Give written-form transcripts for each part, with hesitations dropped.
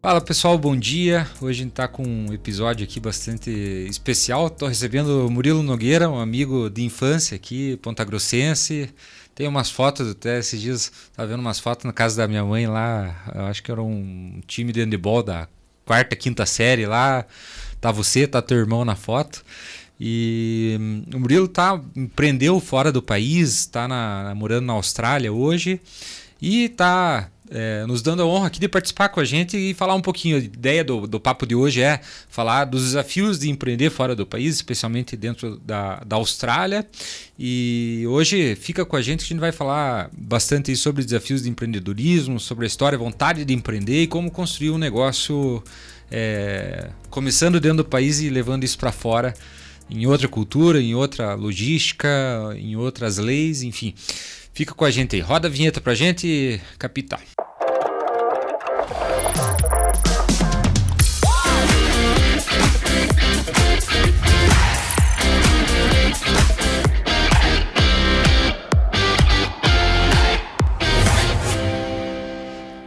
Fala pessoal, bom dia. Hoje a gente está com um episódio aqui bastante especial. Estou recebendo o Murilo Nogueira, um amigo de infância aqui, pontagrossense. Tem umas fotos, até esses dias estava vendo umas fotos na casa da minha mãe lá. Eu acho que era um time de handebol da quarta, quinta série lá. Tá você, tá teu irmão na foto. E o Murilo empreendeu fora do país, está morando na Austrália hoje e está nos dando a honra aqui de participar com a gente e falar um pouquinho. A ideia do papo de hoje é falar dos desafios de empreender fora do país, especialmente dentro da Austrália. E hoje fica com a gente que a gente vai falar bastante sobre desafios de empreendedorismo, sobre a história, a vontade de empreender e como construir um negócio começando dentro do país e levando isso para fora, em outra cultura, em outra logística, em outras leis, enfim. Fica com a gente aí. Roda a vinheta pra gente, capitão.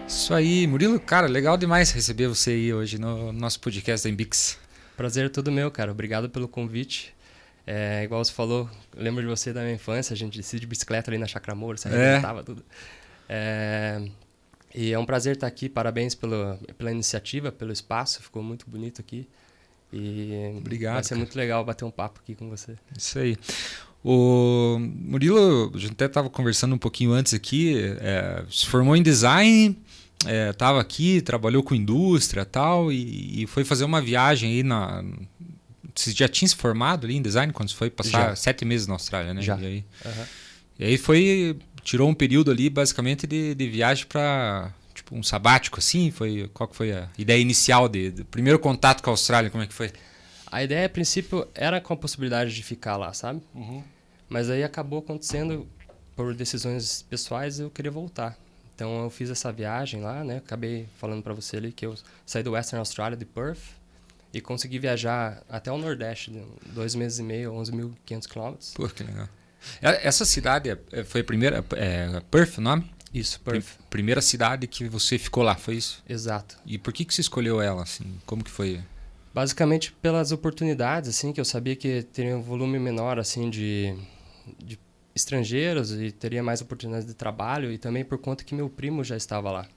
Isso aí, Murilo, cara, legal demais receber você aí hoje no nosso podcast da Embix. Prazer é todo meu, cara. Obrigado pelo convite. Igual você falou, eu lembro de você da minha infância, a gente descia de bicicleta ali na Chácara Moura, você arrebentava tudo. E é um prazer estar aqui, parabéns pela iniciativa, pelo espaço, ficou muito bonito aqui. E obrigado, vai ser muito legal bater um papo aqui com você. Isso aí. O Murilo, a gente até estava conversando um pouquinho antes aqui, se formou em design, estava aqui, trabalhou com indústria tal, e foi fazer uma viagem aí Você já tinha se formado ali em design quando você foi passar 7 meses na Austrália, né? Já. E aí tirou um período ali basicamente de viagem para tipo um sabático assim? Qual que foi a ideia inicial do primeiro contato com a Austrália? Como é que foi? A ideia, a princípio, era com a possibilidade de ficar lá, sabe? Uhum. Mas aí acabou acontecendo, por decisões pessoais, eu queria voltar. Então eu fiz essa viagem lá, né? Acabei falando para você ali que eu saí do Western Australia, de Perth, e consegui viajar até o Nordeste, 2 meses e meio, 11.500 quilômetros. Pô, que legal. Essa cidade foi a primeira... Perth o nome? Isso, Perth. Primeira cidade que você ficou lá, foi isso? Exato. E por que você escolheu ela, assim? Como que foi? Basicamente pelas oportunidades, assim, que eu sabia que teria um volume menor, assim, de estrangeiros e teria mais oportunidades de trabalho, e também por conta que meu primo já estava lá.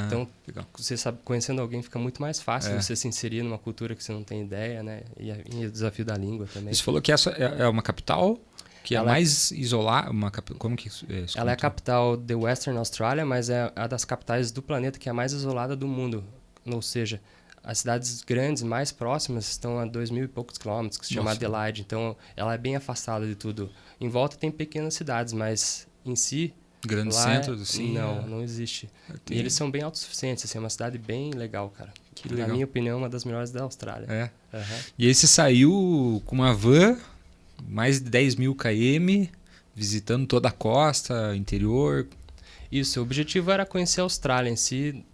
Então, legal. Você sabe, conhecendo alguém fica muito mais fácil você se inserir numa cultura que você não tem ideia, né? E o desafio da língua também. Você falou que essa é uma capital que ela é mais isolada. Como que ela é a capital de Western Australia, mas é a das capitais do planeta que é a mais isolada do mundo. Ou seja, as cidades grandes mais próximas estão a 2.000 e poucos quilômetros, que se chama Adelaide. Então, ela é bem afastada de tudo. Em volta tem pequenas cidades, mas em si... Grande centro, assim? Não existe. E eles são bem autossuficientes, assim, é uma cidade bem legal, cara. Que legal. Na minha opinião, uma das melhores da Austrália. E aí você saiu com uma van, mais de 10.000 km, visitando toda a costa, interior. Isso, o objetivo era conhecer a Austrália em si,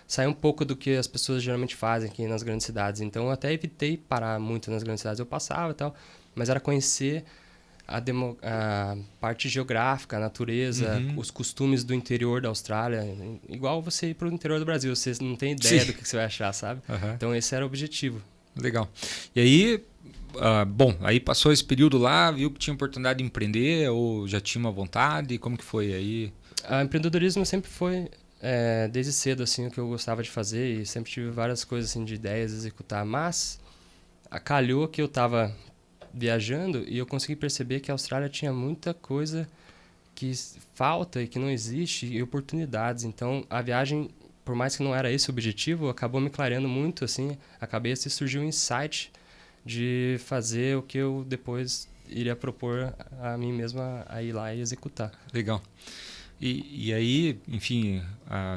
sair um pouco do que as pessoas geralmente fazem aqui nas grandes cidades. Então eu até evitei parar muito nas grandes cidades, eu passava e tal, mas era conhecer a parte geográfica, a natureza, os costumes do interior da Austrália. Igual você ir para o interior do Brasil, você não tem ideia do que você vai achar, sabe? Então esse era o objetivo. Legal. E aí, aí passou esse período lá, viu que tinha oportunidade de empreender ou já tinha uma vontade? Como que foi aí? O empreendedorismo sempre foi, desde cedo, assim, o que eu gostava de fazer, e sempre tive várias coisas assim, de ideias de executar, mas calhou que eu estava viajando e eu consegui perceber que a Austrália tinha muita coisa que falta e que não existe, e oportunidades. Então a viagem, por mais que não era esse o objetivo, acabou me clareando muito, assim, a cabeça, e surgiu um insight de fazer o que eu depois iria propor a mim mesmo a ir lá e executar. Legal. E aí, enfim,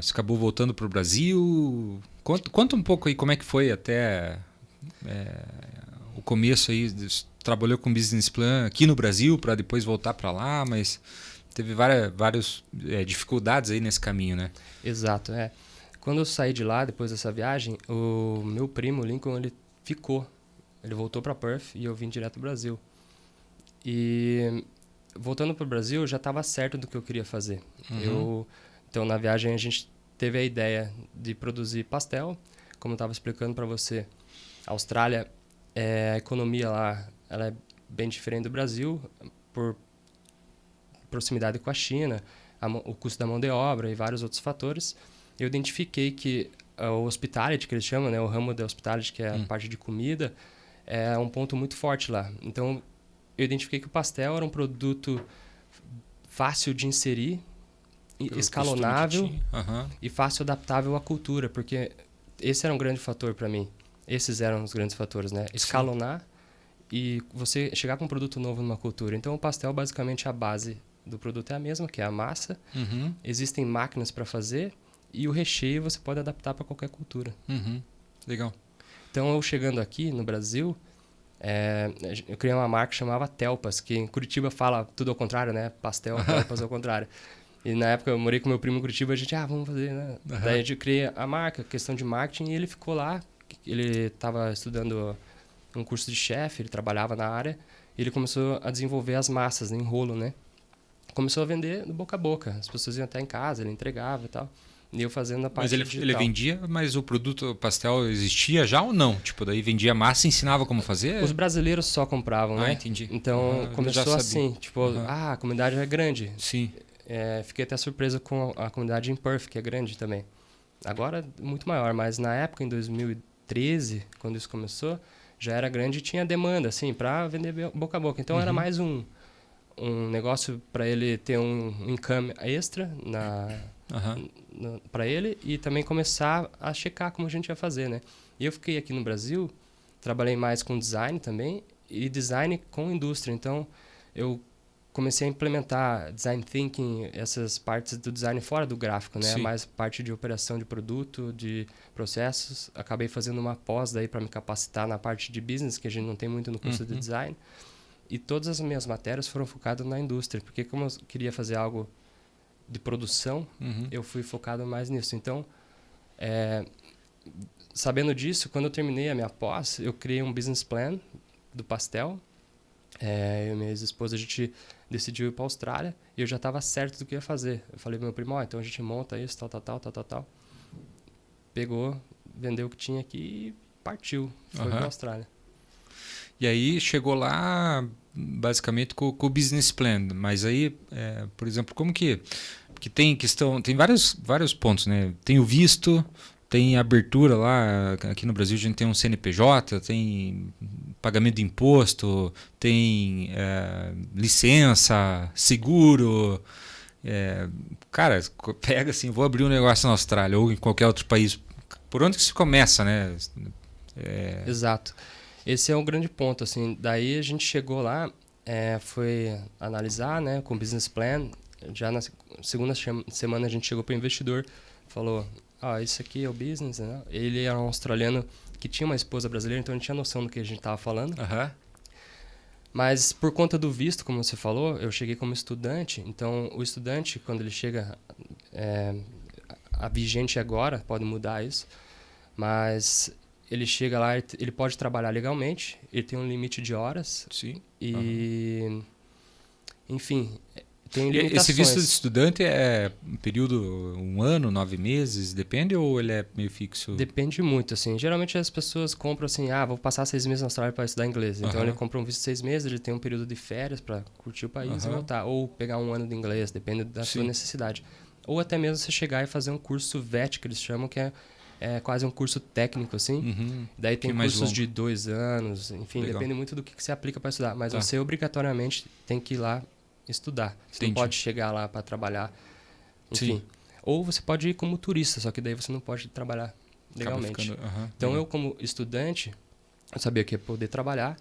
você acabou voltando para o Brasil. Conta um pouco aí como é que foi até o começo aí. Trabalhou com business plan aqui no Brasil para depois voltar para lá, mas teve várias dificuldades aí nesse caminho, né? Exato, Quando eu saí de lá, depois dessa viagem, o meu primo, Lincoln, ele ficou. Ele voltou para Perth e eu vim direto ao Brasil. E voltando para o Brasil, eu já estava certo do que eu queria fazer. Então, na viagem, a gente teve a ideia de produzir pastel. Como eu estava explicando para você, a Austrália, a economia lá ela é bem diferente do Brasil, por proximidade com a China, o custo da mão de obra e vários outros fatores. Eu identifiquei que o hospitality, que eles chamam, né, o ramo da hospitality, que é a parte de comida, é um ponto muito forte lá. Então, eu identifiquei que o pastel era um produto fácil de inserir, escalonável e fácil adaptável à cultura, porque esse era um grande fator para mim. Esses eram os grandes fatores, né? Escalonar e você chegar com um produto novo numa cultura. Então, o pastel, basicamente, a base do produto é a mesma, que é a massa. Existem máquinas para fazer e o recheio você pode adaptar para qualquer cultura. Legal. Então, eu chegando aqui no Brasil, eu criei uma marca que chamava Telpas, que em Curitiba fala tudo ao contrário, né? Pastel, Telpas ao contrário. E na época eu morei com meu primo em Curitiba, a gente, vamos fazer, né? Daí a gente criei a marca, questão de marketing, e ele ficou lá. Ele estava estudando um curso de chefe, ele trabalhava na área, e ele começou a desenvolver as massas, né, em rolo, né? Começou a vender do boca a boca. As pessoas iam até em casa, ele entregava e tal. E eu fazendo a parte digital. Mas ele vendia, mas o produto pastel existia já ou não? Tipo, daí vendia massa e ensinava como fazer? Os brasileiros só compravam, né? Entendi. Então, começou assim, tipo, a comunidade é grande. Sim. Fiquei até surpreso com a comunidade em Perth, que é grande também. Agora, muito maior, mas na época, em 2013, quando isso começou, já era grande e tinha demanda, assim, para vender boca a boca. Então, era mais um negócio para ele ter um income extra para ele e também começar a checar como a gente ia fazer, né? E eu fiquei aqui no Brasil, trabalhei mais com design também e design com indústria. Então, eu comecei a implementar design thinking, essas partes do design fora do gráfico, né? Sim. Mais parte de operação de produto, de processos. Acabei fazendo uma pós daí para me capacitar na parte de business, que a gente não tem muito no curso de design. E todas as minhas matérias foram focadas na indústria, porque como eu queria fazer algo de produção, eu fui focado mais nisso. Então, sabendo disso, quando eu terminei a minha pós, eu criei um business plan do pastel. Eu e minha ex-esposa, a gente decidiu ir para a Austrália e eu já estava certo do que ia fazer. Eu falei pro meu primo, então a gente monta isso, tal. Pegou, vendeu o que tinha aqui e partiu. Foi para a Austrália. E aí chegou lá basicamente com o business plan. Mas aí, por exemplo, como que... Porque tem vários pontos, né? Tem o visto, tem a abertura lá, aqui no Brasil a gente tem um CNPJ, tem pagamento de imposto, tem licença, seguro. Cara, pega assim, vou abrir um negócio na Austrália ou em qualquer outro país. Por onde que se começa, né? Exato. Esse é um grande ponto, assim. Daí a gente chegou lá, foi analisar, né, com o business plan. Já na segunda semana a gente chegou para o investidor, falou, isso aqui é o business, né? Ele era um australiano que tinha uma esposa brasileira, então ele tinha noção do que a gente estava falando. Mas por conta do visto, como você falou, eu cheguei como estudante. Então o estudante, quando ele chega, a vigente agora, pode mudar isso, mas ele chega lá, ele pode trabalhar legalmente, ele tem um limite de horas. Sim. E, enfim... Tem limitações. Esse visto de estudante é um período, 1 ano, 9 meses, depende ou ele é meio fixo? Depende muito, assim. Geralmente as pessoas compram assim, vou passar 6 meses na Austrália para estudar inglês. Então ele compra um visto de 6 meses, ele tem um período de férias para curtir o país e voltar. Ou pegar 1 ano de inglês, depende da sua necessidade. Ou até mesmo você chegar e fazer um curso VET, que eles chamam, que é quase um curso técnico, assim. Daí tem cursos de 2 anos, enfim, depende muito do que você aplica para estudar. Mas você obrigatoriamente tem que ir lá estudar. Você não pode chegar lá para trabalhar. Enfim. Sim. Ou você pode ir como turista, só que daí você não pode trabalhar legalmente. Então eu, como estudante, eu sabia que ia poder trabalhar.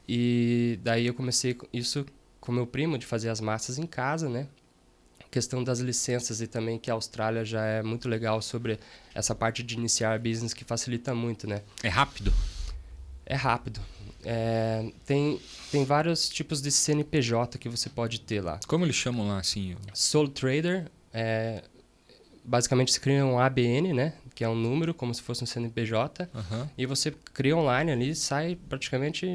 E daí eu comecei isso com meu primo, de fazer as massas em casa, né? Questão das licenças e também que a Austrália já é muito legal sobre essa parte de iniciar business, que facilita muito, né? É rápido? É rápido. Tem vários tipos de CNPJ que você pode ter lá. Como eles chamam lá, assim? Sole Trader, basicamente você cria um ABN, né? Que é um número, como se fosse um CNPJ. E você cria online ali, sai praticamente...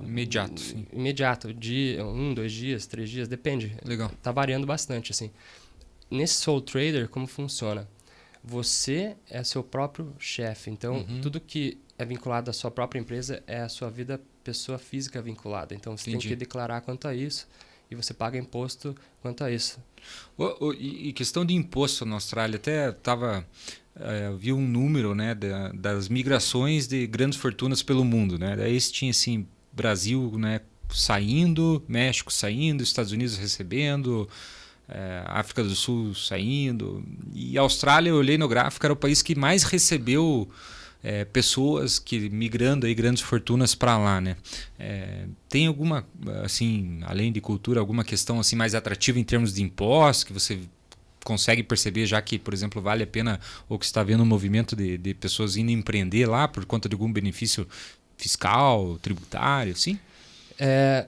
Imediato, sim. Imediato. 1, 2 dias, 3 dias, depende. Legal. Tá variando bastante, assim. Nesse Sole Trader, como funciona? você é seu próprio chefe. Então, tudo que é vinculado à sua própria empresa é a sua vida pessoa física vinculada. Então, você tem que declarar quanto a isso e você paga imposto quanto a isso. E questão de imposto na Austrália, até vi um número, né, das migrações de grandes fortunas pelo mundo, né? Daí tinha assim, Brasil, né, saindo, México saindo, Estados Unidos recebendo, África do Sul saindo, e a Austrália, eu olhei no gráfico, era o país que mais recebeu pessoas que migrando aí grandes fortunas para lá, né? Tem alguma, assim, além de cultura, alguma questão assim mais atrativa em termos de impostos que você consegue perceber, já que, por exemplo, vale a pena, ou que está vendo um movimento de pessoas indo empreender lá por conta de algum benefício fiscal, tributário, sim?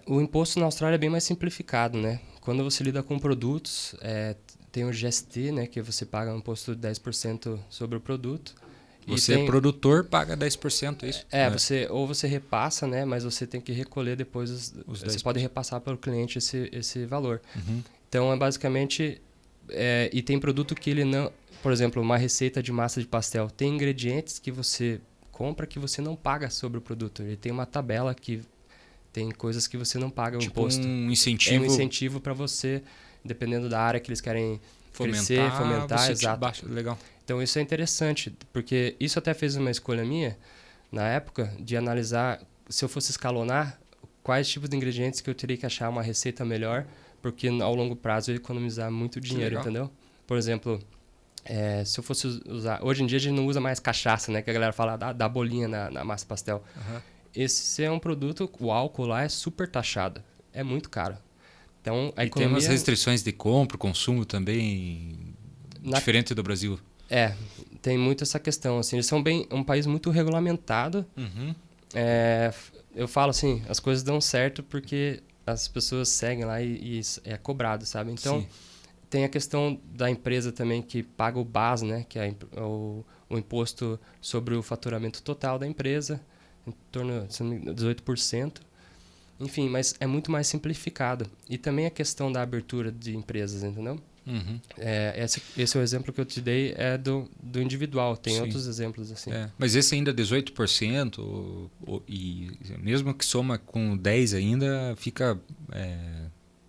O imposto na Austrália é bem mais simplificado, né? Quando você lida com produtos, tem o GST, né, que você paga um imposto de 10% sobre o produto. Você é produtor, paga 10%, é isso? Você repassa, né, mas você tem que recolher depois, você pode repassar para o cliente esse valor. Então, é basicamente... e tem produto que ele não... Por exemplo, uma receita de massa de pastel. Tem ingredientes que você compra que você não paga sobre o produto. Ele tem uma tabela que tem coisas que você não paga o imposto. Um incentivo. É um incentivo para você, dependendo da área que eles querem fomentar, exato. Legal. Então isso é interessante, porque isso até fez uma escolha minha, na época, de analisar, se eu fosse escalonar, quais tipos de ingredientes que eu teria que achar uma receita melhor, porque ao longo prazo eu ia economizar muito dinheiro, entendeu? Por exemplo, se eu fosse usar... Hoje em dia a gente não usa mais cachaça, né? Que a galera fala da bolinha na massa pastel. Esse é um produto, o álcool lá é super taxado, é muito caro. Então, a economia... tem umas restrições de compra, consumo também, diferente do Brasil. Tem muito essa questão. Assim, eles são um país muito regulamentado. Eu falo assim, as coisas dão certo porque as pessoas seguem lá e é cobrado, sabe? Então, tem a questão da empresa também que paga o BAS, né? Que é o imposto sobre o faturamento total da empresa, em torno de 18%. Enfim, mas é muito mais simplificado. E também a questão da abertura de empresas, entendeu? Esse é o exemplo que eu te dei, é do individual. Tem outros exemplos assim. Mas esse ainda é 18%, e mesmo que soma com 10 ainda, fica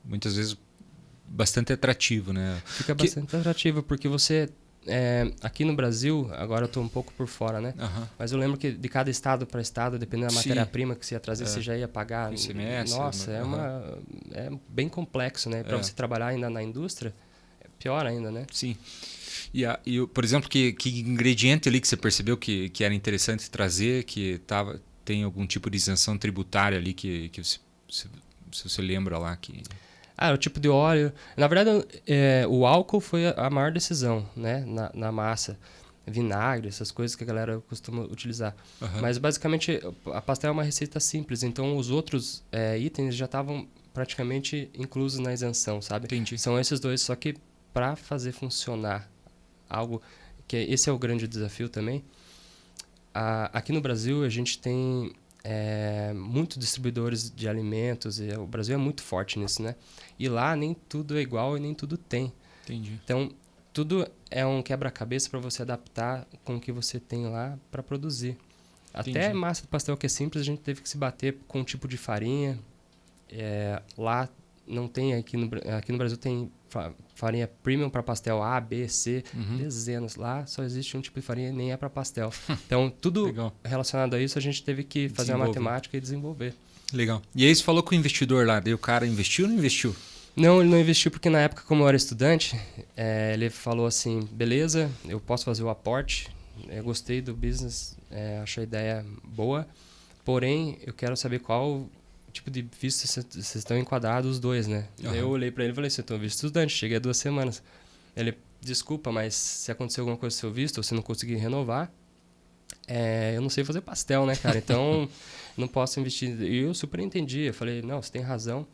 muitas vezes bastante atrativo, né? Fica bastante atrativo, porque você... aqui no Brasil, agora eu estou um pouco por fora, né? Mas eu lembro que de cada estado para estado, dependendo da matéria-prima que você ia trazer, você já ia pagar. Nossa, é bem complexo, né? Para você trabalhar ainda na indústria, é pior ainda, né? Sim. E por exemplo, que ingrediente ali que você percebeu que era interessante trazer, que tem algum tipo de isenção tributária ali que você lembra lá que... o tipo de óleo. Na verdade, o álcool foi a maior decisão, né? Na massa. Vinagre, essas coisas que a galera costuma utilizar. Mas, basicamente, a pastel é uma receita simples. Então, os outros itens já estavam praticamente inclusos na isenção, sabe? Entendi. São esses dois. Só que, para fazer funcionar algo... esse é o grande desafio também. Aqui no Brasil, a gente tem... muitos distribuidores de alimentos, e o Brasil é muito forte nisso, né? E lá nem tudo é igual e nem tudo tem. Entendi. Então, tudo é um quebra-cabeça para você adaptar com o que você tem lá para produzir. Entendi. Até massa de pastel que é simples, a gente teve que se bater com um tipo de farinha. Lá não tem, aqui no Brasil tem farinha premium para pastel A, B, C, dezenas. Lá só existe um tipo de farinha e nem é para pastel. Então, tudo relacionado a isso, a gente teve que fazer a matemática e desenvolver. Legal. E aí você falou com o investidor lá, daí o cara investiu ou não investiu? Não, ele não investiu porque na época, como eu era estudante, ele falou assim, beleza, eu posso fazer o aporte, eu gostei do business, achei a ideia boa, porém, eu quero saber qual tipo de visto vocês estão enquadrados os dois, né? Eu olhei para ele e falei assim, eu estou visto estudante, cheguei há 2 semanas. Ele, desculpa, mas se acontecer alguma coisa com o seu visto, ou se não conseguir renovar, eu não sei fazer pastel, né, cara? Então, não posso investir. E eu super entendi, eu falei, não, você tem razão.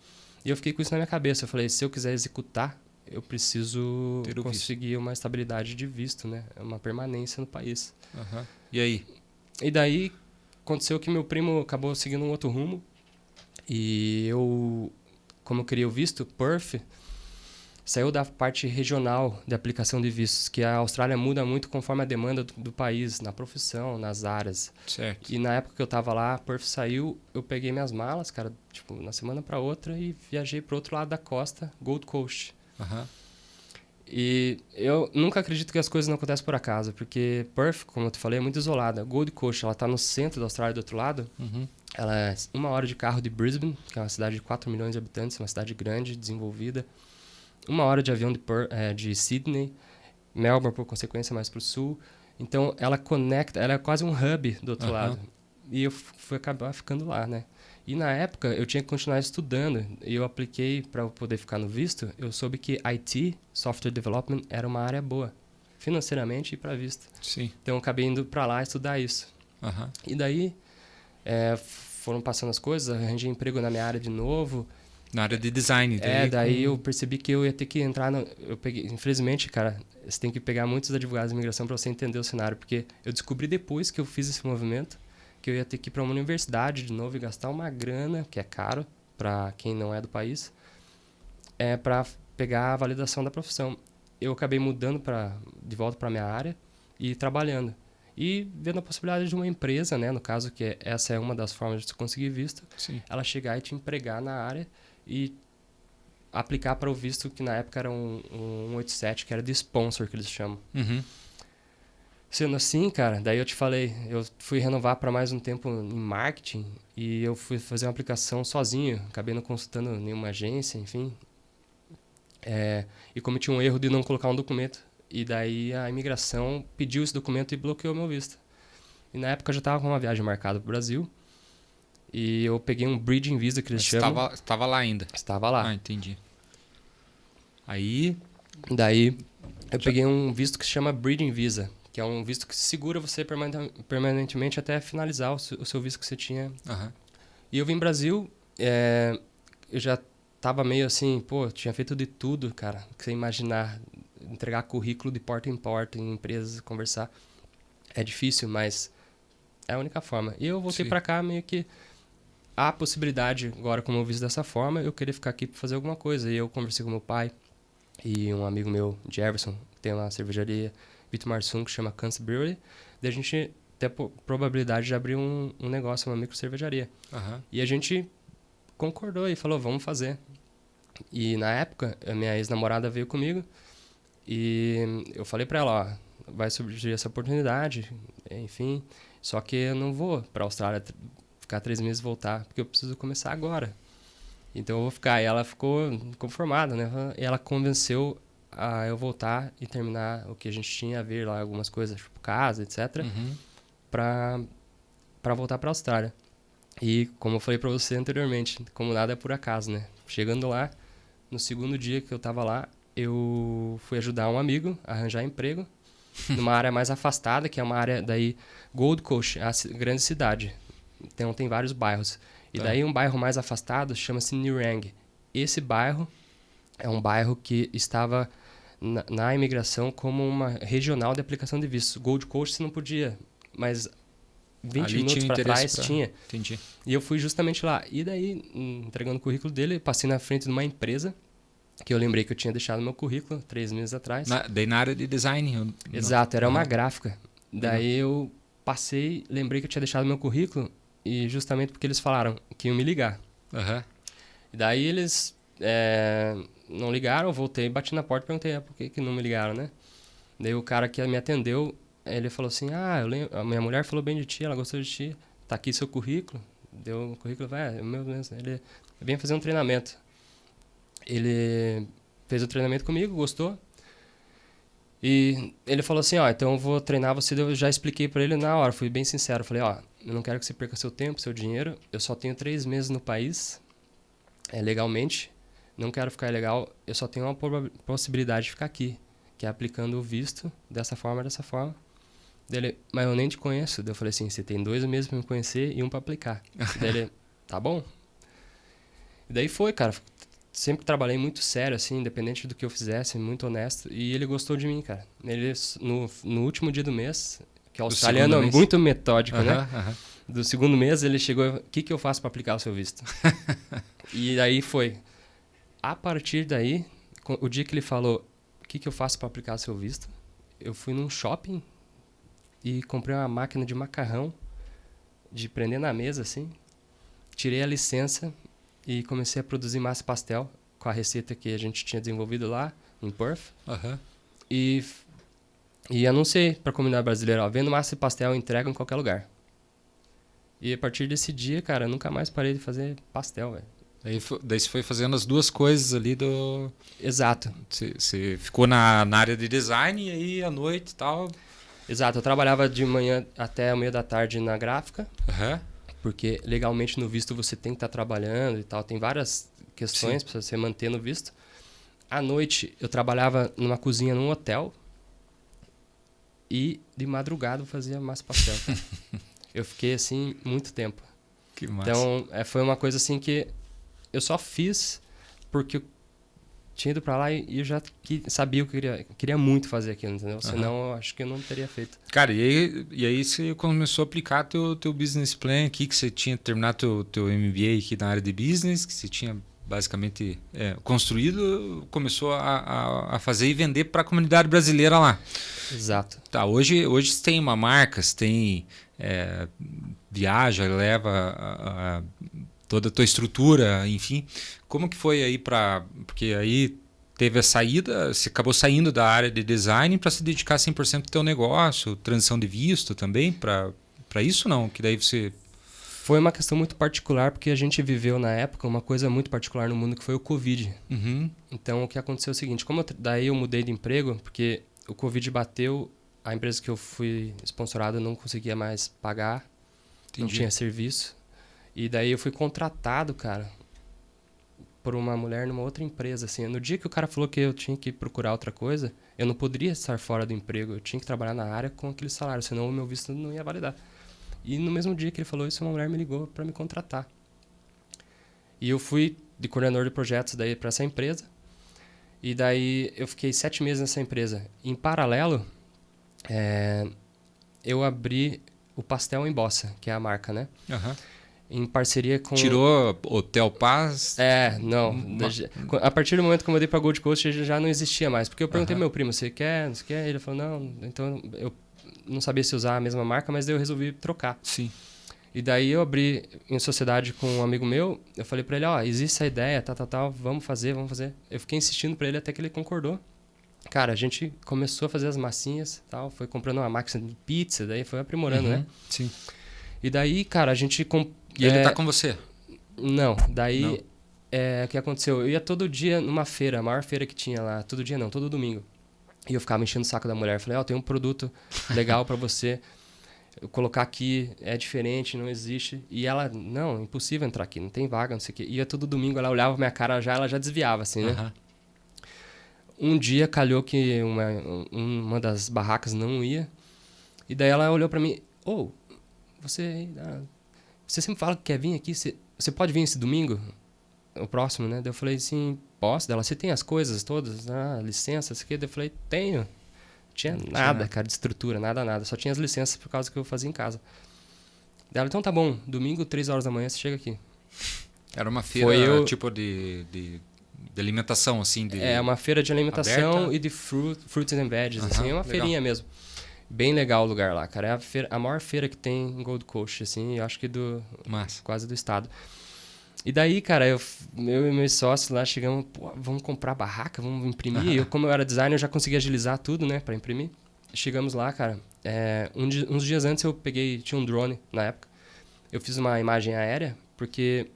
E eu fiquei com isso na minha cabeça. Eu falei, se eu quiser executar, eu preciso conseguir uma estabilidade de visto, né? Uma permanência no país. E aí? E daí, aconteceu que meu primo acabou seguindo um outro rumo. E eu, como eu queria o visto, Perth, saiu da parte regional de aplicação de vistos, que a Austrália muda muito conforme a demanda do país, na profissão, nas áreas. Certo. E na época que eu tava lá, a Perth saiu, eu peguei minhas malas, cara, tipo, na semana para outra e viajei pro outro lado da costa, Gold Coast. Aham. E eu nunca acredito que as coisas não acontecem por acaso, porque Perth, como eu te falei, é muito isolada. Gold Coast, ela tá no centro da Austrália, do outro lado. Uhum. Ela é 1 hora de carro de Brisbane, que é uma cidade de 4 milhões de habitantes, uma cidade grande, desenvolvida. 1 hora de avião de Sydney, Melbourne, por consequência, mais para o sul. Então, ela conecta, ela é quase um hub do outro lado. E eu fui acabar ficando lá, né? E na época, eu tinha que continuar estudando. E eu apliquei para poder ficar no visto. Eu soube que IT, Software Development, era uma área boa, financeiramente e para visto. Sim. Então, eu acabei indo para lá estudar isso. Aham. E daí, foram passando as coisas, arranjei emprego na minha área de novo. Na área de design. Daí eu percebi que eu ia ter que entrar eu peguei, infelizmente, cara, você tem que pegar muitos advogados de imigração para você entender o cenário, porque eu descobri depois que eu fiz esse movimento que eu ia ter que ir para uma universidade de novo e gastar uma grana, que é caro para quem não é do país, para pegar a validação da profissão. Eu acabei mudando de volta para minha área e trabalhando. E vendo a possibilidade de uma empresa, né, no caso que essa é uma das formas de você conseguir visto, Sim. ela chegar e te empregar na área e aplicar para o visto que na época era um 187, que era de sponsor, que eles chamam. Uhum. Sendo assim, cara, daí eu te falei, eu fui renovar para mais um tempo em marketing e eu fui fazer uma aplicação sozinho, acabei não consultando nenhuma agência, enfim. E cometi um erro de não colocar um documento. E daí a imigração pediu esse documento e bloqueou meu visto. E na época eu já estava com uma viagem marcada para o Brasil. E eu peguei um bridging visa, que eles chamam. Estava lá ainda. Estava lá. Ah, entendi. Aí... Daí eu peguei um visto que se chama bridging visa, que é um visto que segura você permanentemente até finalizar o seu visto que você tinha. Aham. E eu vim pro Brasil, eu já tava meio assim, pô, tinha feito de tudo, cara, que você imaginar, entregar currículo de porta em porta em empresas, conversar. É difícil, mas é a única forma. E eu voltei pra cá meio que há a possibilidade, agora como eu visto dessa forma, eu queria ficar aqui pra fazer alguma coisa. E eu conversei com meu pai e um amigo meu, Jefferson, que tem uma cervejaria, Vitor Marsum, que chama Cans Brewery. Daí a gente tem a probabilidade de abrir um negócio, uma micro cervejaria. Aham. E a gente concordou e falou, vamos fazer. E na época, a minha ex-namorada veio comigo e eu falei pra ela, ó, vai surgir essa oportunidade, enfim, só que eu não vou pra Austrália ficar 3 meses e voltar, porque eu preciso começar agora. Então eu vou ficar. E ela ficou conformada, né? E ela convenceu a eu voltar e terminar o que a gente tinha a ver lá, algumas coisas, tipo casa, etc., Uhum. pra voltar pra Austrália. E como eu falei pra você anteriormente, como nada é por acaso, né? Chegando lá, no segundo dia que eu tava lá, eu fui ajudar um amigo a arranjar emprego numa área mais afastada, que é uma área daí, Gold Coast, a grande cidade. Então tem vários bairros. E daí um bairro mais afastado chama-se Nerang. Esse bairro é um bairro que estava na imigração como uma regional de aplicação de vistos. Gold Coast você não podia, mas 20 Ali minutos tinha para interesse trás tinha. Entendi. E eu fui justamente lá. E daí, entregando o currículo dele, passei na frente de uma empresa que eu lembrei que eu tinha deixado meu currículo 3 meses atrás. Daí na área de design. Exato, era uma gráfica. Daí eu passei, lembrei que eu tinha deixado meu currículo e justamente porque eles falaram que iam me ligar. Aham. E daí eles não ligaram, eu voltei, bati na porta e perguntei por que não me ligaram, né? Daí o cara que me atendeu, ele falou assim, eu lembro, a minha mulher falou bem de ti, ela gostou de ti, tá aqui seu currículo. Deu o currículo, é o meu mesmo. Ele vem fazer um treinamento. Ele fez o treinamento comigo, gostou. E ele falou assim, então eu vou treinar você. Eu já expliquei pra ele na hora, fui bem sincero. Falei, eu não quero que você perca seu tempo, seu dinheiro. Eu só tenho 3 meses no país, legalmente. Não quero ficar ilegal. Eu só tenho uma possibilidade de ficar aqui, que é aplicando o visto dessa forma. Daí mas eu nem te conheço. Daí eu falei assim, você tem 2 meses pra me conhecer e 1 pra aplicar. Daí ele, tá bom. E daí foi, cara. Sempre trabalhei muito sério, assim, independente do que eu fizesse, muito honesto. E ele gostou de mim, cara. Ele, no último dia do mês, que o australiano é muito metódico, né? Do segundo mês, ele chegou, o que eu faço para aplicar o seu visto? E daí foi. A partir daí, o dia que ele falou, o que eu faço para aplicar seu visto? Eu fui num shopping e comprei uma máquina de macarrão, de prender na mesa, assim. Tirei a licença e comecei a produzir massa e pastel com a receita que a gente tinha desenvolvido lá em Perth. Aham. E anunciei para a comunidade brasileira, ó, vendo massa e pastel, entrega em qualquer lugar. E a partir desse dia, cara, eu nunca mais parei de fazer pastel, velho. Daí você foi fazendo as duas coisas ali do... Exato. Você ficou na área de design e aí à noite e tal... Exato, eu trabalhava de manhã até o meio da tarde na gráfica, Aham. porque legalmente no visto você tem que estar trabalhando e tal, tem várias questões para você manter no visto. À noite eu trabalhava numa cozinha num hotel e de madrugada eu fazia massa e pastel. Tá? Eu fiquei assim muito tempo. Que massa. Então foi uma coisa assim que eu só fiz porque eu tinha ido pra lá e eu já sabia o que eu queria muito fazer aquilo, entendeu? Senão eu acho que eu não teria feito. Cara, e aí você começou a aplicar teu business plan aqui, que você tinha terminado teu MBA aqui na área de business, que você tinha basicamente construído, começou a fazer e vender para a comunidade brasileira lá. Exato. Tá, hoje você tem uma marca, você tem viaja, leva toda a tua estrutura, enfim. Como que foi aí porque aí teve a saída, você acabou saindo da área de design para se dedicar 100% ao teu negócio, transição de visto também, para isso não? Que daí você... Foi uma questão muito particular, porque a gente viveu na época uma coisa muito particular no mundo, que foi o Covid. Uhum. Então, o que aconteceu é o seguinte, daí eu mudei de emprego, porque o Covid bateu, a empresa que eu fui sponsorado não conseguia mais pagar, não tinha serviço. E daí eu fui contratado, cara, por uma mulher numa outra empresa, assim. No dia que o cara falou que eu tinha que procurar outra coisa, eu não poderia estar fora do emprego, eu tinha que trabalhar na área com aquele salário, senão o meu visto não ia validar. E no mesmo dia que ele falou isso, uma mulher me ligou para me contratar. E eu fui de coordenador de projetos daí para essa empresa. E daí eu fiquei 7 meses nessa empresa. Em paralelo, eu abri o Pastel em Bossa, que é a marca, né? Uhum. Em parceria com... Tirou Hotel Paz? Não. A partir do momento que eu mudei para Gold Coast, já não existia mais. Porque eu perguntei ao meu primo, você quer? Não quer? Ele falou, não. Então eu não sabia se usar a mesma marca, mas daí eu resolvi trocar. Sim. E daí eu abri em sociedade com um amigo meu, eu falei pra ele, existe essa ideia, tal, vamos fazer. Eu fiquei insistindo pra ele até que ele concordou. Cara, a gente começou a fazer as massinhas, tal, foi comprando uma máquina de pizza, daí foi aprimorando, né? Sim. E daí, cara, a gente... E ele tá com você? Não, daí o que aconteceu? Eu ia todo dia numa feira, a maior feira que tinha lá, todo dia não, todo domingo. E eu ficava enchendo o saco da mulher. Falei, tem um produto legal para você. Eu colocar aqui, é diferente, não existe. E ela, não, impossível entrar aqui, não tem vaga, não sei o quê. Ia todo domingo, ela olhava pra minha cara, ela já desviava, assim, né? Um dia calhou que uma das barracas não ia. E daí ela olhou para mim, você sempre fala que quer vir aqui, você pode vir esse domingo? O próximo, né? Daí eu falei, sim, posso. Dela, você tem as coisas todas? Licença, isso aqui. Daí eu falei, tenho. Tinha nada, cara, de estrutura, nada. Só tinha as licenças por causa que eu fazia em casa. Daí ela, então tá bom, domingo, 3 horas da manhã, você chega aqui. Era uma feira tipo de alimentação, assim? Uma feira de alimentação aberta? E de fruits and veggies, assim, é uma feirinha mesmo. Bem legal o lugar lá, cara. É a maior feira que tem em Gold Coast, assim, eu acho que quase do estado. E daí, cara, eu e meus sócios lá chegamos, vamos comprar barraca, vamos imprimir. Como eu era designer, eu já consegui agilizar tudo, né, pra imprimir. Chegamos lá, cara, uns dias antes tinha um drone na época. Eu fiz uma imagem aérea, porque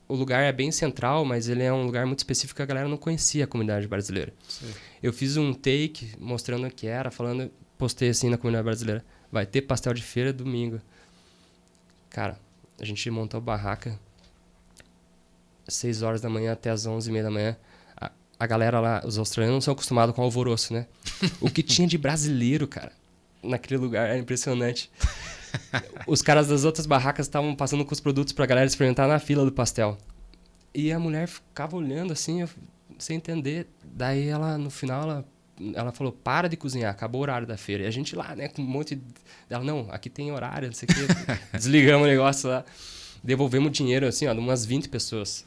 o lugar é bem central, mas ele é um lugar muito específico que a galera não conhecia a comunidade brasileira. Sim. Eu fiz um take mostrando o que era, postei assim na comunidade brasileira, vai ter pastel de feira domingo. Cara, a gente montou a barraca 6 horas da manhã até as 11h30 da manhã. A galera lá, os australianos não são acostumados com alvoroço, né? O que tinha de brasileiro, cara, naquele lugar era impressionante. Os caras das outras barracas estavam passando com os produtos pra galera experimentar na fila do pastel. E a mulher ficava olhando assim, sem entender. Daí ela, no final, ela falou, para de cozinhar, acabou o horário da feira. E a gente lá, né, com um monte de... Ela, não, aqui tem horário, não sei o quê. Desligamos o negócio lá. Devolvemos o dinheiro, assim, de umas 20 pessoas.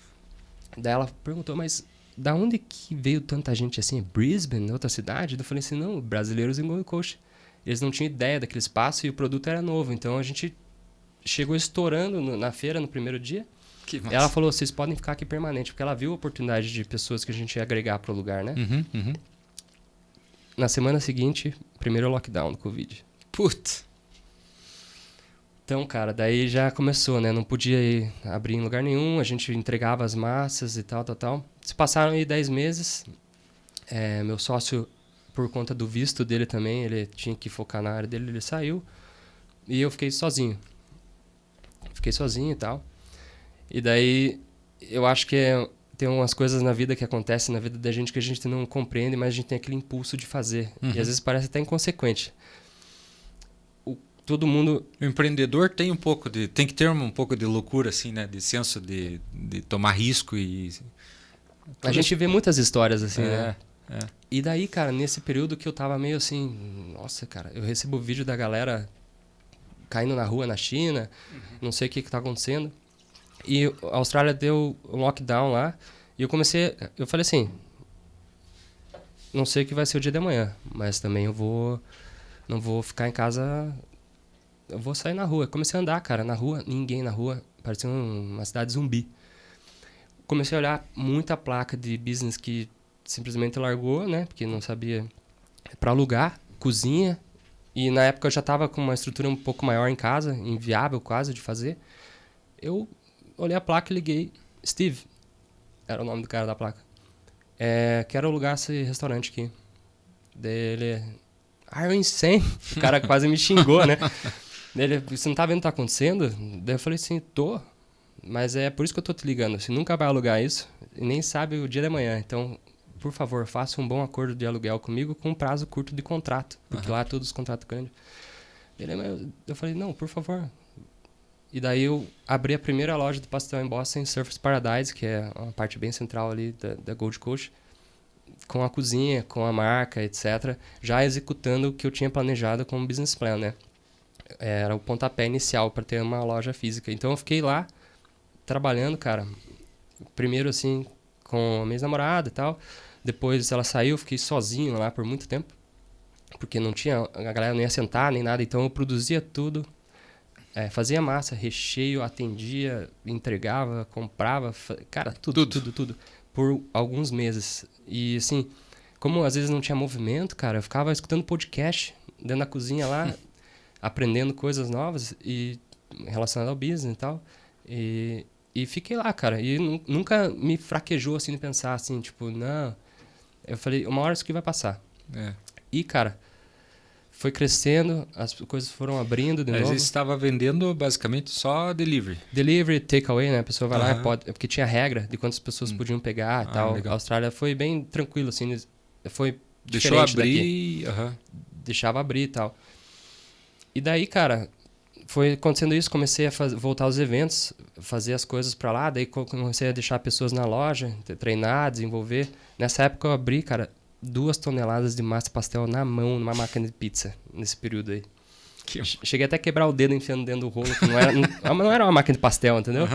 Daí ela perguntou, mas da onde que veio tanta gente assim? Brisbane, outra cidade? Eu falei assim, não, brasileiros em Gold Coast. Eles não tinham ideia daquele espaço e o produto era novo. Então a gente chegou estourando na feira no primeiro dia. Que massa. Ela falou, vocês podem ficar aqui permanente, porque ela viu a oportunidade de pessoas que a gente ia agregar pro lugar, né? Uhum. Na semana seguinte, primeiro lockdown do Covid. Putz. Então, cara, daí já começou, né? Não podia abrir em lugar nenhum, a gente entregava as massas e tal. Se passaram aí 10 meses, meu sócio, por conta do visto dele também, ele tinha que focar na área dele, ele saiu. E eu fiquei sozinho. E tal. E daí, eu acho que tem umas coisas na vida que acontecem na vida da gente que a gente não compreende, mas a gente tem aquele impulso de fazer. E às vezes parece até inconsequente. Todo mundo... O empreendedor tem que ter um pouco de loucura, assim, né? De senso de tomar risco e... A gente vê muitas histórias assim, né? É. E daí, cara, nesse período que eu tava meio assim... Nossa, cara, eu recebo vídeo da galera caindo na rua na China, não sei o que tá acontecendo. E a Austrália deu um lockdown lá, e eu falei assim, não sei o que vai ser o dia de amanhã, mas também não vou ficar em casa, eu vou sair na rua. Comecei a andar, cara, na rua, ninguém na rua, parecia uma cidade zumbi. Comecei a olhar muita placa de business que simplesmente largou, né, porque não sabia, para alugar, cozinha, e na época eu já tava com uma estrutura um pouco maior em casa, inviável quase de fazer. Eu olhei a placa e liguei. Steve, era o nome do cara da placa. Quero alugar esse restaurante aqui. Daí ele... Are you insane? O cara quase me xingou, né? Daí ele, você não tá vendo o que tá acontecendo? Daí eu falei assim, tô. Mas é por isso que eu tô te ligando. Você nunca vai alugar isso e nem sabe o dia da manhã. Então, por favor, faça um bom acordo de aluguel comigo com um prazo curto de contrato. Porque lá todos os contratos grandes. Eu falei, não, por favor. E daí eu abri a primeira loja de pastel em Boston, Surfers Paradise, que é uma parte bem central ali da Gold Coast, com a cozinha, com a marca, etc. Já executando o que eu tinha planejado como business plan, né? Era o pontapé inicial para ter uma loja física. Então eu fiquei lá, trabalhando, cara. Primeiro, assim, com a minha namorada e tal. Depois ela saiu, fiquei sozinho lá por muito tempo. Porque a galera não ia sentar nem nada, então eu produzia tudo. Fazia massa, recheio, atendia, entregava, comprava, cara, tudo. Por alguns meses. E assim, como às vezes não tinha movimento, cara, eu ficava escutando podcast dentro da cozinha lá, aprendendo coisas novas e relacionadas ao business e tal. E fiquei lá, cara. E nunca me fraquejou assim de pensar assim, tipo, não. Eu falei, uma hora isso aqui vai passar. E, cara, foi crescendo, as coisas foram abrindo de novo. Você estava vendendo basicamente só delivery. Delivery, takeaway, né? A pessoa vai lá e pode... Porque tinha regra de quantas pessoas podiam pegar e tal. Legal. A Austrália foi bem tranquilo, assim. Foi Deixou abrir. Deixava abrir e tal. E daí, cara, foi acontecendo isso. Comecei a voltar aos eventos, fazer as coisas pra lá. Daí comecei a deixar pessoas na loja, treinar, desenvolver. Nessa época eu abri, cara... 2 toneladas de massa pastel na mão, numa máquina de pizza, nesse período aí. Cheguei até a quebrar o dedo enfiando dentro do rolo, que não era uma máquina de pastel, entendeu?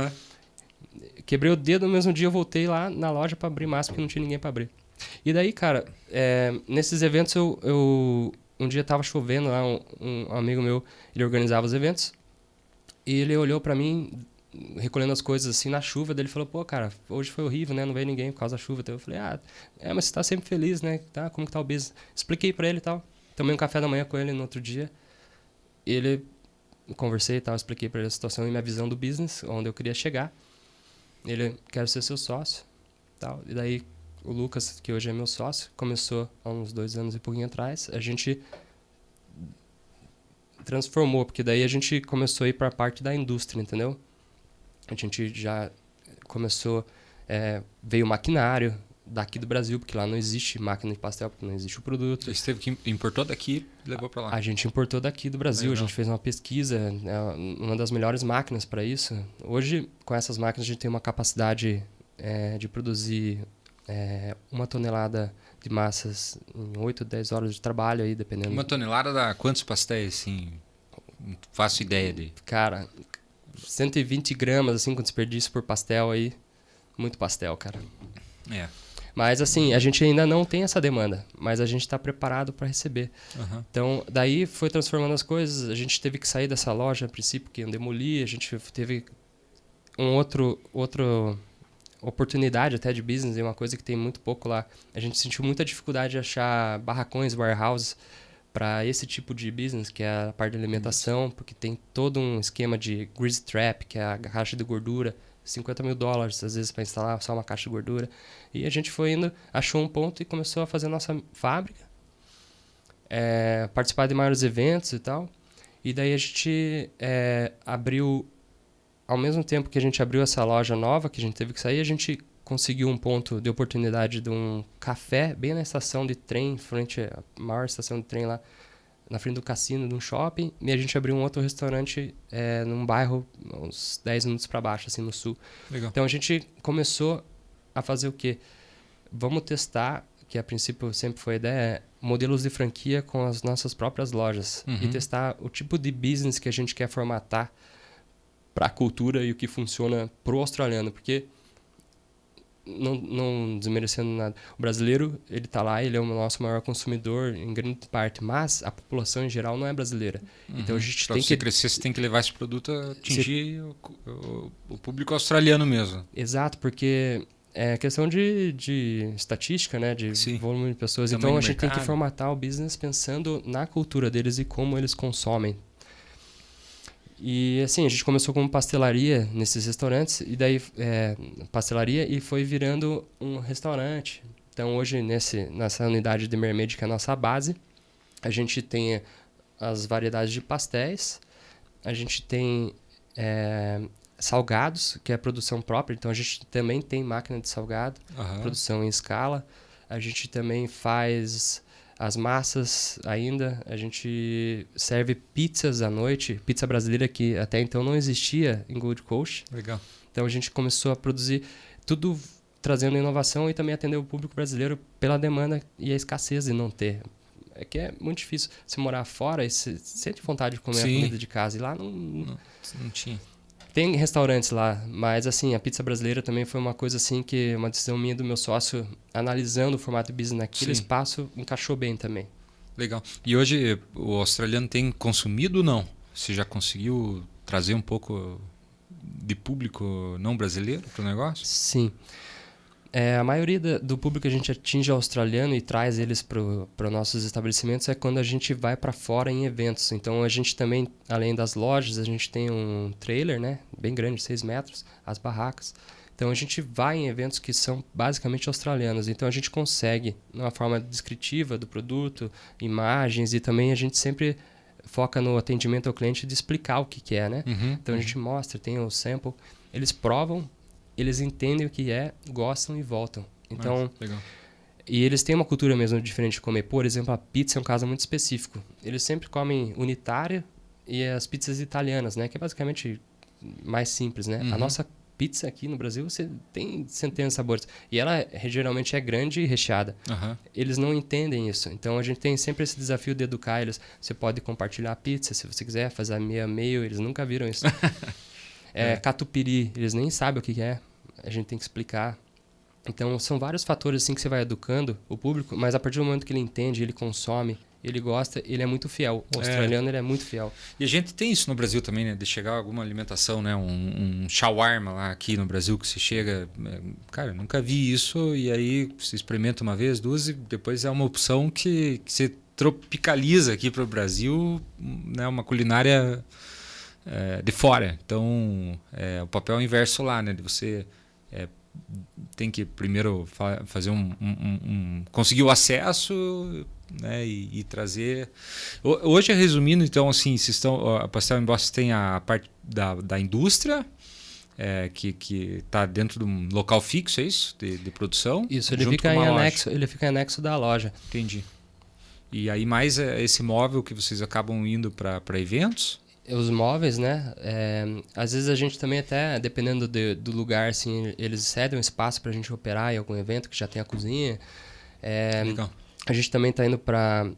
Quebrei o dedo, no mesmo dia eu voltei lá na loja pra abrir massa, porque não tinha ninguém pra abrir. E daí, cara, nesses eventos um dia tava chovendo lá, um amigo meu, ele organizava os eventos, e ele olhou pra mim, recolhendo as coisas assim na chuva, daí ele falou, pô, cara, hoje foi horrível, né, não veio ninguém por causa da chuva. Então eu falei, mas você tá sempre feliz, né, tá, como que tá o business? Expliquei pra ele e tal, tomei um café da manhã com ele no outro dia, conversei e tal, expliquei pra ele a situação e minha visão do business, onde eu queria chegar. Ele, quero ser seu sócio, tal. E daí o Lucas, que hoje é meu sócio, começou há uns 2 anos e pouquinho atrás, a gente transformou, porque daí a gente começou a ir pra parte da indústria, entendeu? A gente já começou, veio maquinário daqui do Brasil, porque lá não existe máquina de pastel, porque não existe o produto. Você teve que importou daqui e levou para lá? A gente importou daqui do Brasil, legal. A gente fez uma pesquisa, uma das melhores máquinas para isso. Hoje, com essas máquinas, a gente tem uma capacidade de produzir 1 tonelada de massas em 8, 10 horas de trabalho, aí, dependendo. 1 tonelada dá quantos pastéis, assim? Não faço ideia de... Cara... 120 gramas, assim, com desperdício por pastel aí. Muito pastel, cara. Mas assim, a gente ainda não tem essa demanda, mas a gente está preparado para receber. Aham. Então, daí foi transformando as coisas. A gente teve que sair dessa loja, a princípio, que iam demolir. A gente teve outro oportunidade até de business, e uma coisa que tem muito pouco lá. A gente sentiu muita dificuldade de achar barracões, warehouses, para esse tipo de business, que é a parte de alimentação, porque tem todo um esquema de grease trap, que é a caixa de gordura, $50 mil, às vezes, para instalar só uma caixa de gordura. E a gente foi indo, achou um ponto e começou a fazer a nossa fábrica, participar de maiores eventos e tal. E daí a gente abriu, ao mesmo tempo que a gente abriu essa loja nova, que a gente teve que sair, a gente conseguiu um ponto de oportunidade de um café bem na estação de trem, frente à maior estação de trem lá, na frente do cassino, de um shopping, e a gente abriu um outro restaurante num bairro uns 10 minutos para baixo, assim, no sul. Legal. Então a gente começou a fazer o quê? Vamos testar, que a princípio sempre foi a ideia, modelos de franquia com as nossas próprias lojas. Uhum. E testar o tipo de business que a gente quer formatar para a cultura e o que funciona para o australiano, porque não desmerecendo nada, o brasileiro, ele está lá, ele é o nosso maior consumidor em grande parte, mas a população em geral não é brasileira. Uhum. Então a gente pra tem você que crescer, você tem que levar esse produto a atingir o público australiano mesmo. Exato, porque é questão de estatística, né, de Sim. volume de pessoas. Tamanho Então do a gente tem que mercado. formatar o business pensando na cultura deles e como eles consomem. E assim, a gente começou como pastelaria nesses restaurantes, e daí pastelaria, e foi virando um restaurante. Então hoje nessa unidade de Mermaid, que é a nossa base, a gente tem as variedades de pastéis, a gente tem salgados, que é produção própria, então a gente também tem máquina de salgado, Aham. produção em escala. A gente também faz as massas ainda, a gente serve pizzas à noite, pizza brasileira que até então não existia em Gold Coast. Legal. Então a gente começou a produzir tudo trazendo inovação e também atender o público brasileiro pela demanda e a escassez de não ter. É que é muito difícil você morar fora e você sente vontade de comer a Sim. comida de casa, e lá Não tinha. tem restaurantes lá, mas assim, a pizza brasileira também foi uma coisa assim que uma decisão minha e do meu sócio, analisando o formato de business naquele Sim. espaço, encaixou bem também. Legal. E hoje o australiano tem consumido ou não? Você já conseguiu trazer um pouco de público não brasileiro para o negócio? Sim. A maioria do público que a gente atinge australiano e traz eles para nossos estabelecimentos é quando a gente vai para fora em eventos. Então a gente também, além das lojas, a gente tem um trailer, né, bem grande, 6 metros, as barracas. Então a gente vai em eventos que são basicamente australianos. Então a gente consegue, de uma forma descritiva do produto, imagens, e também a gente sempre foca no atendimento ao cliente de explicar o que é, né? Uhum. Então a gente mostra, tem o sample, eles provam, eles entendem o que é, gostam e voltam. Então, legal. e eles têm uma cultura mesmo diferente de comer. Por exemplo, a pizza é um caso muito específico. Eles sempre comem unitário e as pizzas italianas, né? Que é basicamente mais simples, né? Uhum. A nossa pizza aqui no Brasil, você tem centenas de sabores. E ela geralmente é grande e recheada. Aham. Eles não entendem isso. Então a gente tem sempre esse desafio de educar eles. Você pode compartilhar a pizza se você quiser, fazer a meio. Eles nunca viram isso. Catupiry, eles nem sabem o que é. A gente tem que explicar. Então, são vários fatores assim que você vai educando o público, mas a partir do momento que ele entende, ele consome, ele gosta, ele é muito fiel. O australiano, ele é muito fiel. E a gente tem isso no Brasil também, né? De chegar alguma alimentação, né? Um shawarma lá aqui no Brasil que você chega... Cara, eu nunca vi isso, e aí você experimenta uma vez, duas, e depois é uma opção que você tropicaliza aqui para o Brasil, né? Uma culinária de fora. Então, o papel inverso lá, né? De você... tem que primeiro fazer conseguir o acesso, né, e trazer. Hoje, resumindo, então, assim, a Pastel Emboss tem a parte da indústria, que está dentro de um local fixo, é isso? De produção? Isso, ele fica em anexo da loja. Entendi. E aí mais esse móvel que vocês acabam indo para eventos? Os móveis, né? Às vezes a gente também até, dependendo do lugar, assim, eles cedem um espaço para a gente operar em algum evento que já tem a cozinha. Legal. A gente também está indo para...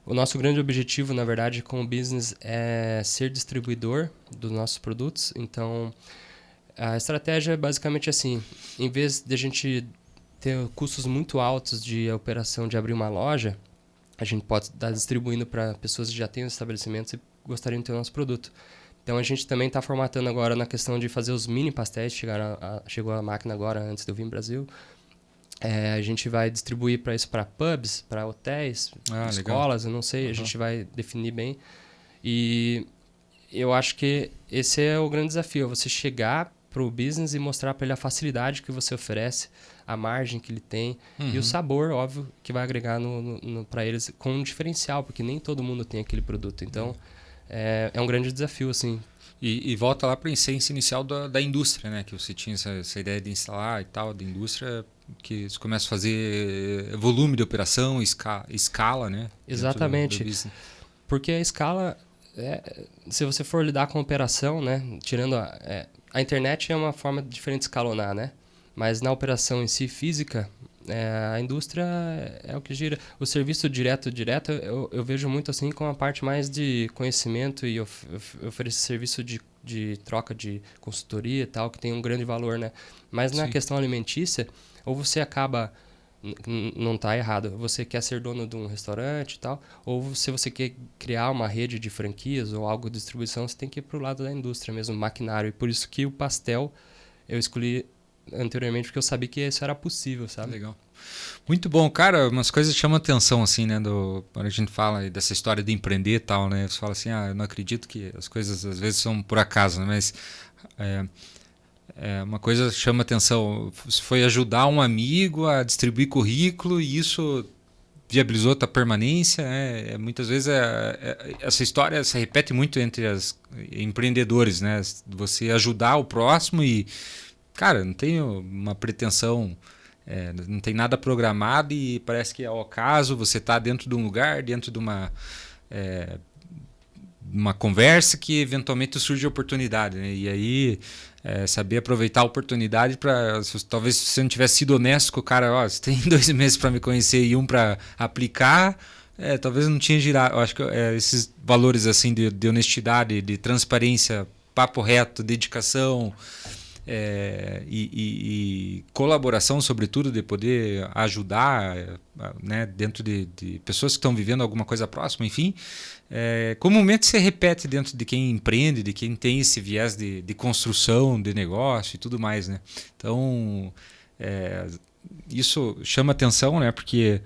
O nosso grande objetivo, na verdade, com o business é ser distribuidor dos nossos produtos. Então, a estratégia é basicamente assim. Em vez de a gente ter custos muito altos de operação de abrir uma loja, a gente pode estar distribuindo para pessoas que já têm os estabelecimentos e gostariam de ter o nosso produto. Então a gente também está formatando agora na questão de fazer os mini pastéis, chegou a máquina agora antes de eu vir no Brasil. A gente vai distribuir para isso para pubs, para hotéis, escolas, legal. Eu não sei, a gente vai definir bem. E eu acho que esse é o grande desafio, você chegar para o business e mostrar para ele a facilidade que você oferece, a margem que ele tem e o sabor, óbvio, que vai agregar para eles com um diferencial, porque nem todo mundo tem aquele produto. Então, é um grande desafio, assim. E volta lá para a essência inicial da indústria, né? Que você tinha essa ideia de instalar e tal, da indústria, que você começa a fazer volume de operação, escala, né? Exatamente. Porque a escala, se você for lidar com operação, né? Tirando a internet é uma forma diferente de escalonar, né? Mas na operação em si, física, a indústria é o que gira. O serviço direto, eu vejo muito assim com a parte mais de conhecimento e oferecer serviço de troca de consultoria e tal, que tem um grande valor, né? Mas na questão alimentícia, ou você acaba... Não está errado. Você quer ser dono de um restaurante e tal, ou se você quer criar uma rede de franquias ou algo de distribuição, você tem que ir para o lado da indústria mesmo, maquinário. E por isso que o pastel eu escolhi anteriormente, porque eu sabia que isso era possível, sabe? Legal. Muito bom, cara. Umas coisas chamam atenção, assim, né? Quando a gente fala dessa história de empreender e tal, né? Você fala assim, eu não acredito que as coisas às vezes são por acaso, né? Mas uma coisa chama atenção. Foi ajudar um amigo a distribuir currículo e isso viabilizou a tua permanência, né? Muitas vezes essa história se repete muito entre os empreendedores, né? Você ajudar o próximo e, cara, não tenho uma pretensão, não tem nada programado e parece que ao acaso você está dentro de um lugar, dentro de uma conversa que eventualmente surge a oportunidade, né? E aí saber aproveitar a oportunidade para, talvez se você não tivesse sido honesto com o cara, você tem 2 meses para me conhecer e 1 para aplicar, talvez não tinha girado. Eu acho que esses valores assim de honestidade, de transparência, papo reto, dedicação e colaboração, sobretudo, de poder ajudar, né, dentro de pessoas que estão vivendo alguma coisa próxima, enfim, comumente se repete dentro de quem empreende, de quem tem esse viés de construção de negócio e tudo mais, né? Então, isso chama atenção, né? Porque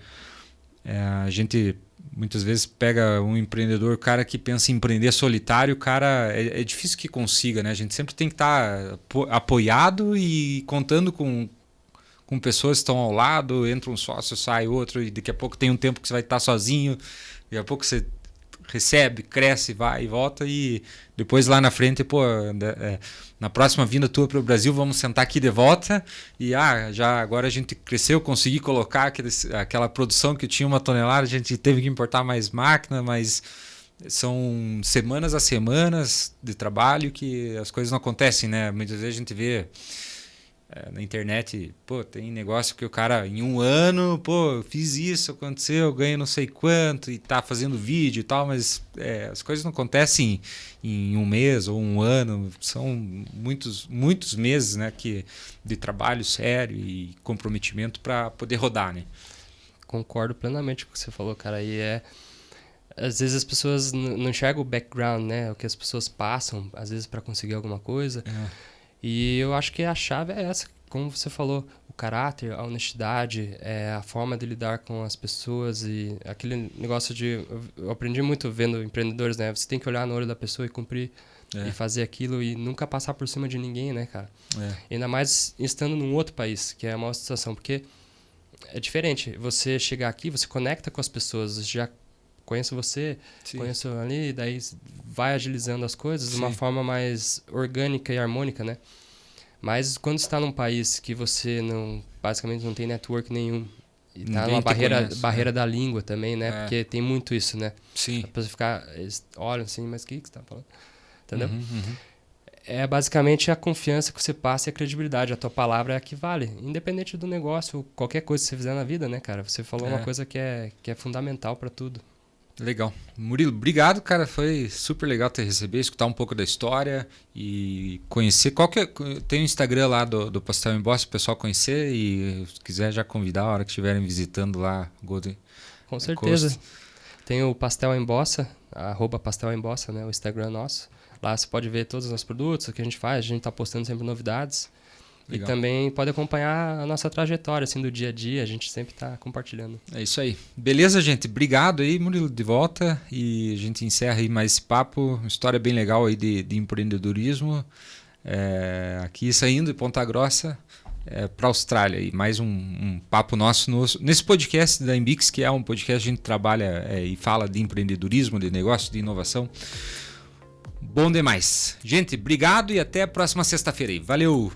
a gente muitas vezes pega um empreendedor, cara que pensa em empreender solitário, cara, é difícil que consiga, né? A gente sempre tem que estar apoiado e contando com pessoas que estão ao lado, entra um sócio, sai outro, e daqui a pouco tem um tempo que você vai estar sozinho, daqui a pouco você recebe, cresce, vai e volta, e depois lá na frente, na próxima vinda tua para o Brasil, vamos sentar aqui de volta e já agora a gente cresceu, consegui colocar aquela produção que tinha 1 tonelada, a gente teve que importar mais máquina, mas são semanas a semanas de trabalho que as coisas não acontecem, né? Muitas vezes a gente vê na internet, tem negócio que o cara em 1 ano, fiz isso, aconteceu, ganho não sei quanto e tá fazendo vídeo e tal, mas as coisas não acontecem em 1 mês ou 1 ano, são muitos meses, né, de trabalho sério e comprometimento para poder rodar, né? Concordo plenamente com o que você falou, cara, e às vezes as pessoas não enxergam o background, né, o que as pessoas passam, às vezes para conseguir alguma coisa. E eu acho que a chave é essa, como você falou, o caráter, a honestidade, a forma de lidar com as pessoas e aquele negócio eu aprendi muito vendo empreendedores, né? Você tem que olhar no olho da pessoa e cumprir e fazer aquilo e nunca passar por cima de ninguém, né, cara? Ainda mais estando num outro país, que é uma outra situação, porque é diferente. Você chegar aqui, você conecta com as pessoas, já conheço você, conheço ali, daí vai agilizando as coisas de uma forma mais orgânica e harmônica, né? Mas quando você está num país que você basicamente não tem network nenhum, e tá numa barreira da língua também, né? Porque tem muito isso, né? Sim. A pessoa olha assim, mas o que você tá falando? Entendeu? É basicamente a confiança que você passa e a credibilidade. A tua palavra é a que vale. Independente do negócio, qualquer coisa que você fizer na vida, né, cara? Você falou uma coisa que é fundamental para tudo. Legal. Murilo, obrigado, cara. Foi super legal te receber, escutar um pouco da história e conhecer. Tem o Instagram lá do Pastel em Bossa, o pessoal conhecer e se quiser já convidar a hora que estiverem visitando lá Golden Com certeza. Coast. Tem o Pastel em Bossa, @Pastel em Bossa, né? O Instagram nosso. Lá você pode ver todos os nossos produtos, o que a gente faz. A gente está postando sempre novidades. Legal. E também pode acompanhar a nossa trajetória, assim, do dia a dia. A gente sempre está compartilhando. É isso aí. Beleza, gente? Obrigado aí, Murilo, de volta. E a gente encerra aí mais esse papo. Uma história bem legal aí de empreendedorismo. Aqui saindo de Ponta Grossa para a Austrália. E mais um papo nosso nesse podcast da Embix, que é um podcast que a gente trabalha e fala de empreendedorismo, de negócio, de inovação. Bom demais. Gente, obrigado e até a próxima sexta-feira aí. Valeu!